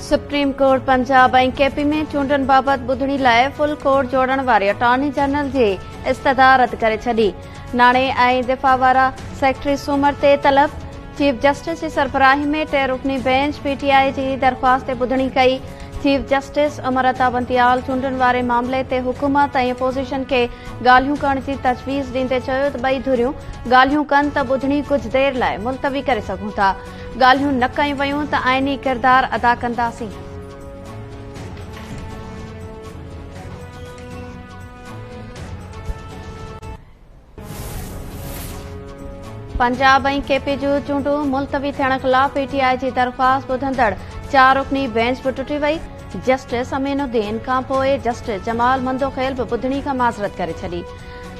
Supreme court Punjab ऐं KP में चूंडनि बाबति ॿुधणी लाइ फुल कोर्ट जोड़ण वारे अटॉर्नी जनरल जी इस्तदा रद्द करे छॾी। नाणे ऐं दिफ़ा वारा सेक्रेटरी सूमर ते तलब। चीफ जस्टिस जी सरबराही में 3 रुकनी बेंच पीटीआई जी दरख़्वास्त ते ॿुधणी कई। चीफ जस्टिस उमर अता बंतियाल चूंडनि वारे मामले ते हुकूमत ऐं अपोज़िशन खे ॻाल्हियूं करण जी तजवीज़ ॾींदे चयो त ॿई धुरियूं ॻाल्हियूं कनि त ॿुधणी कुझु देर लाइ मुलतवी करे सघूं था। ॻाल्हियूं न कयूं वयूं त आइनी किरदार अदा कंदासीं। पंजाब ऐं केपी जूं चूंडूं मुलतवी थियण ख़िलाफ़ पीटीआई जी दरख़्वास्त ॿुधंदड़ 4 रुकनी बेंच बि टुटी वई। जस्टिस अमीनुद्दीन खां पोइ जस्टिस जमाल मंदोखेल बि ॿुधणी खां माज़रत करे छॾी।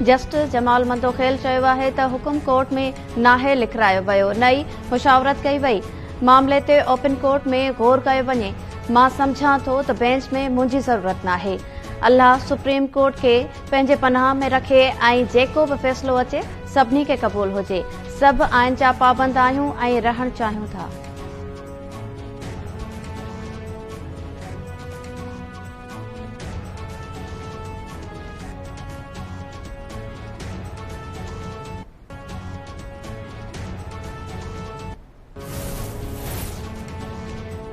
जस्टिस जमाल मंदोखेल चयो आहे त हुकुम कोर्ट में नाहे लिखायो वियो, नई मुशावरत कई वई। मामले ते ओपन कोर्ट में गौर कयो वञे। मां सम्झां थो त बेंच में मुंहिंजी ज़रूरत नाहे। अल्लाह सुप्रीम कोर्ट खे पंहिंजे पनाह में रखे ऐं जेको बि फ़ैसिलो अचे सभिनी खे क़बूल हुजे। सभु आइन जा पाबंद आहियूं ऐं रहण चाहियूं था।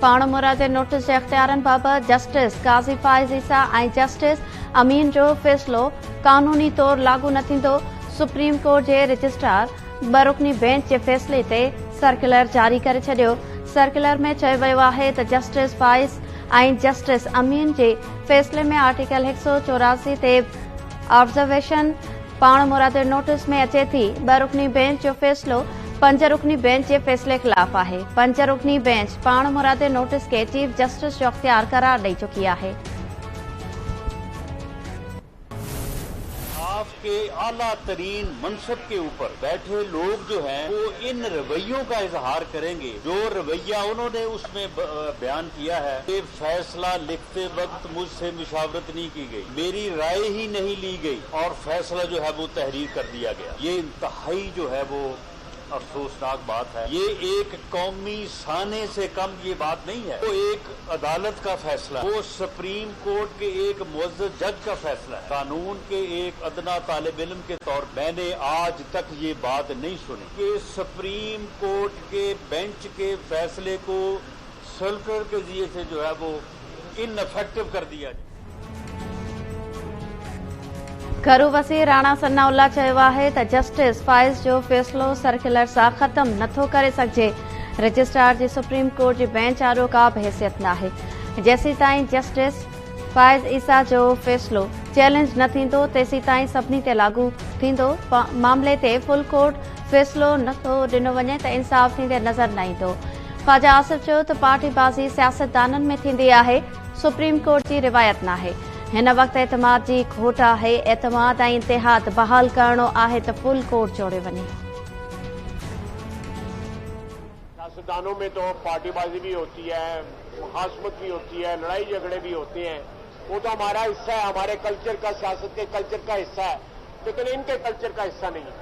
पाण मुरादे नोटिस जे अख़्तियारनि बाबति जस्टिस काज़ी फाइज़ ईसा ऐं जस्टिस अमीन जो फ़ैसिलो क़ानूनी तौर लागू न थींदो। सुप्रीम कोर्ट जे रजिस्ट्रार 2 रुकनी बेंच जे फ़ैसिले ते सर्कुलर जारी करे छॾियो। सर्कुलर में चयो वियो आहे त जस्टिस फाइज़ ऐं जस्टिस अमीन जे फ़ैसिले में आर्टिकल 184 ते ऑब्जर्वेशन पाण मुरादे नोटिस में अचे थी। 2 रुकनी बेंच जो फ़ैसिलो 5 रुकनी बेंच जे फ़ैसिले ख़िलाफ़ आहे। 5 रुकनी बेंच पाण मुरादे नोटिस के चीफ जस्टिस जो अख्तियार करार ॾेई चुकी आहे। आपके आला तरीन मनसब के ऊपर बैठे लोग जो हैं वो इन रवैयों का इजहार करेंगे जो रवैया उन्होंने उसमें बयान किया है। ये फैसला लिखते वक्त मुझसे मुशावरत नहीं की गई, मेरी राय ही नहीं ली गई और फैसला जो है वो तहरीर कर दिया गया। ये इंतहाई जो है वो अफसोसनाक बात है। ये एक कौमी साने से कम ये बात नहीं है। वो एक अदालत का फैसला, वो सुप्रीम कोर्ट के एक मुअज़्ज़ज़ जज का फैसला है। कानून के एक अदना तालिब इल्म के तौर मैंने आज तक ये बात नहीं सुनी कि सुप्रीम कोर्ट के बेंच के फैसले को सर्कुलर के जरिए से जो है वो इनइफेक्टिव कर दिया जाए। घरू वज़ीर राणा सनाउल्ला चयो आहे त जस्टिस फाइज़ जो फ़ैसिलो सर्कुलर सां ख़त्म नथो करे सघिजे। रजिस्ट्रार जी सुप्रीम कोर्ट जी बेंच आॾो का बि हैसियत नाहे। जेसीं ताईं जस्टिस फाइज़ ईसा जो फ़ैसिलो चैलेंज न थींदो तेसीं ताईं सभिनी ते लागू थींदो। मामले ते फुल कोर्ट फ़ैसिलो नथो ॾिनो वञे त इंसाफ़ थींदे नज़र न ईंदो। ख्वाजा आसिफ चयो त पार्टीबाज़ी सियासतदाननि में थींदी आहे, सुप्रीम कोर्ट जी रिवायत नाहे। हिन वक़्तु एतमाद जी खोट आहे। एतमाद ऐं इतिहाद बहाल करणो आहे त फुल कोर्ट जोड़े वञे। सियासतदानों में तो पार्टीबाजी भी होती है, मुखासमत भी होती है, लड़ाई झगड़े भी होते हैं। वो तो हमारा हिस्सा है, हमारे कल्चर का, सियासत के कल्चर का हिस्सा है, लेकिन इनके कल्चर का हिस्सा नहीं है।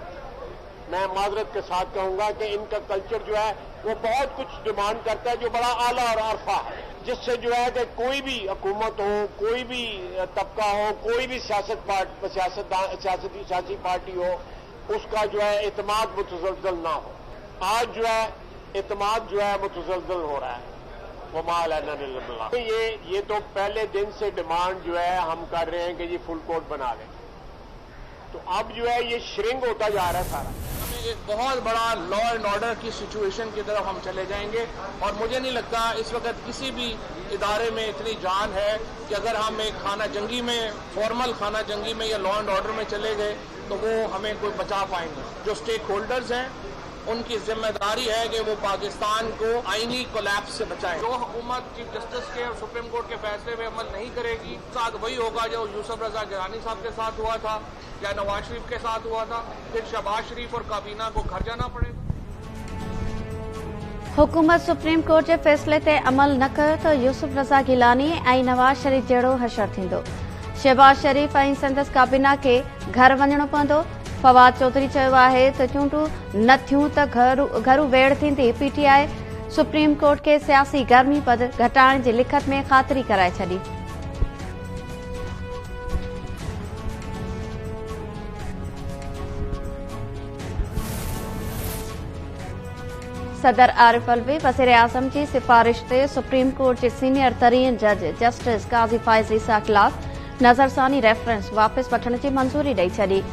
मैं माजरत के साथ कहूंगा कि इनका कल्चर जो है वो बहुत कुछ डिमांड करता है जो बड़ा आला और अरफा है, जिससे जो है कि कोई भी हुकूमत हो, कोई भी तबका हो, कोई भी सियासी पार्टी हो, उसका जो है एतमाद मुतज़लज़ल ना हो। आज जो है एतमाद जो है मुतज़लज़ल हो रहा है। ये तो पहले दिन से डिमांड जो है हम कर रहे हैं कि ये फुल कोर्ट बना लें, तो अब जो है ये श्रिंक होता जा रहा है सारा। हमें एक बहुत बड़ा लॉ एंड ऑर्डर की सिचुएशन की तरफ हम चले जाएंगे और मुझे नहीं लगता इस वक्त किसी भी इदारे में इतनी जान है कि अगर हम एक खाना जंगी में, फॉर्मल खाना जंगी में या लॉ एंड ऑर्डर में चले गए तो वो हमें कोई बचा पाएंगे। जो स्टेक होल्डर्स हैं उनकी जिम्मेदारी है कि वो पाकिस्तान को आईनी कोलैप्स से बचाएं। जो हुकूमत चीफ जस्टिस के और सुप्रीम कोर्ट के फैसले में अमल नहीं करेगी, साथ वही होगा जो यूसुफ रजा गिलानी साहब के साथ हुआ था या नवाज शरीफ के साथ हुआ था। फिर शहबाज शरीफ और काबीना को घर जाना पड़ेगा। हुकूमत सुप्रीम कोर्ट जे फ़ैसिले ते अमल न कयो त यूसुफ रजा गिलानी ऐं नवाज शरीफ जहिड़ो हशर थींदो। शहबाज शरीफ ऐं संदसि काबीना खे घर वञणो पवंदो। फवाद चौधरी चयो आहे त चूंडूं न थियूं त घरू वेड़ थींदी। पीटीआई सुप्रीम कोर्ट के सियासी गर्मी घटाइण जी लिखत में ख़ातिरी कराए छॾी। सदर आरिफ अलवी वज़ीर आज़म की सिफारिश से सुप्रीम कोर्ट के सीनियर तरीन जज जस्टिस काज़ी फ़ाइज़ ईसा खिलाफ नज़रसानी रेफरेंस वापस वठण की मंजूरी ॾेई छॾी।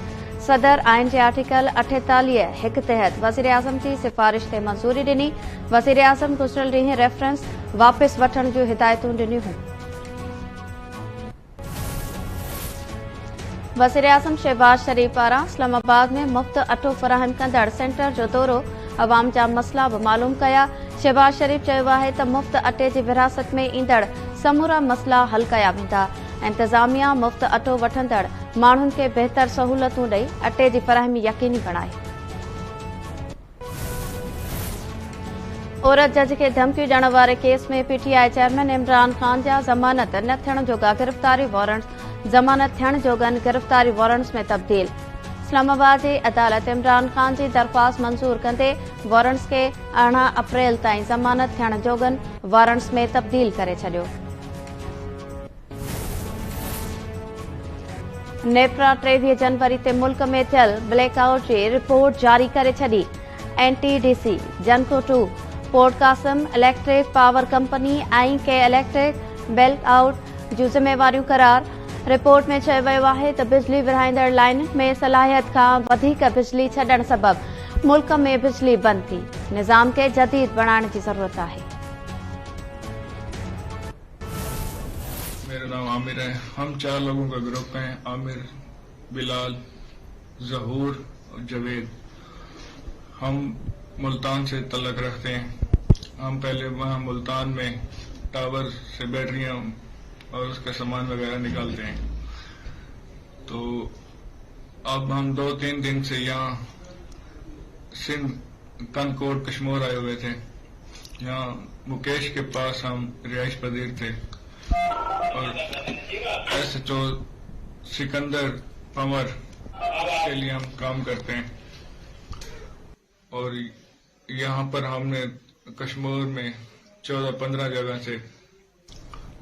सदर आइन के आर्टिकल 48(1) तहत वज़ीर आज़म की सिफारिश से मंजूरी ॾिनी। वज़ीर आज़म गुज़िरियल ॾींहुं रेफरेंस वापस वठण जूं हिदायतूं ॾिनियूं हुयूं। वज़ीर आज़म शहबाज शरीफ पारां इस्लामाबाद में मुफ़्त अटो फराहम कंदड़ सेंटर जो दौरो अवाम जा मसला भी मालूम कया। शहबाज शरीफ चयो आहे त मुफ़्त अटे जी विरासत में ईंदड़ समूरा मसला हल कया वेंदा। इंतजामिया मुफ़्त अटो वठंदड़ माण्हुनि खे बेहतर सहूलतूं ॾेई अटे जी फराहमी यकीनी बणाए। औरत जज के धमकी ॾियण वारे केस में पीटीआई चेयरमैन इमरान खान जा ज़मानत न थियण जोगा गिरफ़्तारी वारंट्स ज़मानत थियण जोगनि गिरफ़्तारी वारंट्स में तब्दील। इस्लामाबाद जी अदालत इमरान खान की दरख़्वास्त मंजूर कंदे वारंट्स के 18 अप्रैल ताईं ज़मानत थियण जोगनि वारंट्स में तब्दील करे छॾियो। नेपरा 23 जनवरी ते मुल्क में थियल ब्लैकआउट की रिपोर्ट जारी करे छॾी। एनटीडीसी, जनको 2, port Qasim electric power company ऐं के इलेक्ट्रिक ब्लैकआउट जूं ज़िम्मेवारियूं करार। रिपोर्ट में चयो वियो आहे त बिजली विरहाईंदड़ लाइन में सलाहियत खां वधीक बिजली छॾण सबबि मुल्क में बिजली बंद थी। निज़ाम के जदीद बनाइण की ज़रूरत आहे। मेरा नाम आमिर है। हम 4 लोगों का ग्रुप है, आमिर, बिलाल, जहूर और जवेद। हम मुल्तान से तल्लक रखते हैं। हम पहले वहाँ मुल्तान में टावर से बैटरियां और उसका सामान वगैरह निकालते हैं। तो अब हम 2-3 दिन से यहाँ सिंध कनकोट कश्मीर आए हुए थे। यहाँ मुकेश के पास हम रिहाइश पजीर थे और SHO सिकंदर पंवर के लिए हम काम करते हैं। और यहाँ पर हमने कश्मीर में 14-15 जगह से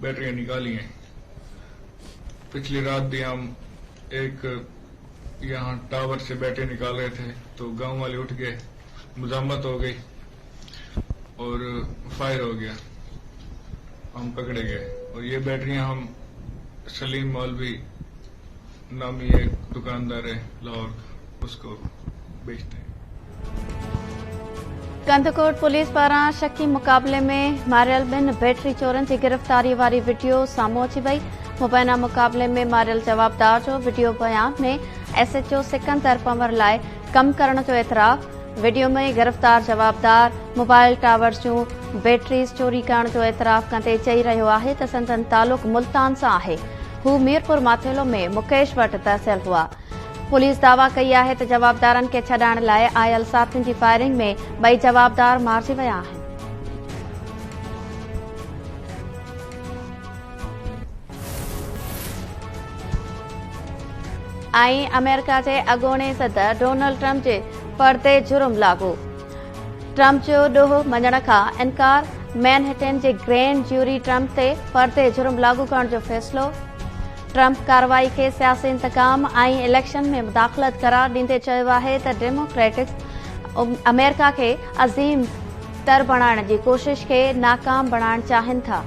बैटरियां निकाली हैं। पिछली रात भी हम एक यहाँ टावर से बैटरी निकाल रहे थे तो गांव वाले उठ गए, मुजामत हो गई और फायर हो गया, हम पकड़े गए। और ये बैटरियां हम सलीम मौलवी नामी एक दुकानदार है लाहौर, उसको बेचते हैं। कंदकोट पुलिस पारां शकी मुक़ाबले में मारियल 2 बैटरी चोरनि की गिरफ़्तारी वारी वीडियो साम्हूं अची वई। मुबैना मुक़ाबले में मारियल जवाबदार जो वीडियो बयान में SHO सिकंदर पंवर लाइ कम करण जो एतराफ़। वीडियो में गिरफ़्तार जवाबदार मोबाइल टावर्स जूं बैटरीज़ चोरी करण जो एतराफ़ कंदे चई रहियो आहे त संदन तालुक मुल्तान सां आहे। हू मीरपुर माथेलो में मुकेश वटि तहसिल हुआ। पुलिस दावा कई आहे त जवाबदारनि खे छॾाइण लाइ आयल साथियुनि जी फायरिंग में 2 जवाबदार मारिजी विया आहिनि। ऐं अमेरिका जे अॻूणे सदर डोनाल्ड ट्रंप जे परते जुर्म लागू। ट्रंप जो ॾोह मञण खां इनकार। मैनहट्टन जे ग्रैंड ज्यूरी ट्रंप ते परते जुर्म लागू करण जो फ़ैसिलो। ट्रंप कार्रवाई के सियासी इंतकाम ऐं इलेक्शन में मुदाख़लत करार ॾींदे चयो आहे त डेमोक्रेटिक्स अमेरिका के अज़ीम तर बणाइण जी कोशिश के नाकाम बणाइण चाहिनि था।